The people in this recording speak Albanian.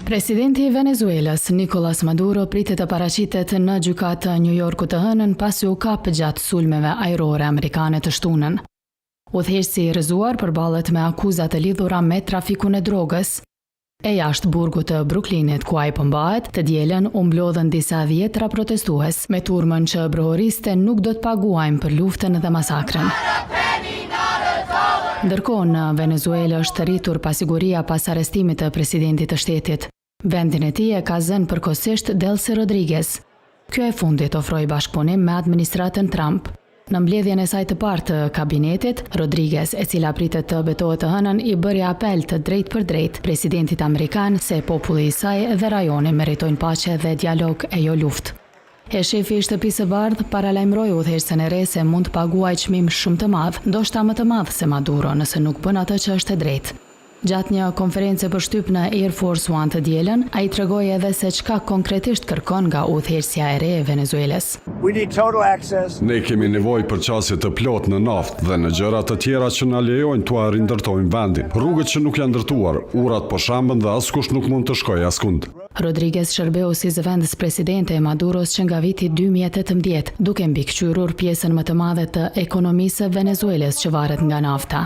Presidenti i Venezuelës, Nicolas Maduro, pritet të paraqitet në gjykatë të New Yorkut të hënën pasi u kap gjatë sulmeve ajrore amerikane të shtunën. Udhëheqësi i rrëzuar përballet me akuza të lidhura me trafikun e drogës. E jashtë burgut të Brooklynit, ku ai përmbahet, të dielën u mblodhën disa dhjetra protestues me turmën që brohoriste nuk do të paguajnë për luftën dhe masakrën. Ndërkohë, në Venezuelë është rritur pasiguria pas arrestimit të presidentit të shtetit. Vendin e tij e ka zënë përkohësisht Delcy Rodriguez. Kjo e fundit ofroi bashkëpunim me administratën Trump. Në mbledhjen e saj të parë të kabinetit, Rodriguez, e cila pritet të betohet të hënën, i bëri apel të drejtë për drejtë presidentit amerikan se populli i saj dhe rajoni meritojnë paqe dhe dialog e jo luftë. E shefi i Shtëpisë së Bardhë paralajmëroi udhëheqësen e re se mund të paguajë çmim shumë të madh, ndoshta më të madh se Maduro nëse nuk bën atë që është e drejtë. Gjatë një konferencë për shtyp në Air Force One të dielën, ai tregoi edhe se çka konkretisht kërkon nga udhëheqësja e re e Venezuelës. Ne kemi nevojë për qasje të plotë në naftë dhe në gjëra të tjera që na lejojnë t'ua rindërtojmë vendin. Rrugët që nuk janë ndërtuar, urat po shambën dhe askush nuk mund të shkojë askund. Rodriguez shërbeu si zëvendës presidente e Maduros që nga viti 2018, duke mbikëqyrur pjesën më të madhe të ekonomisë së Venezuelës që varet nga nafta.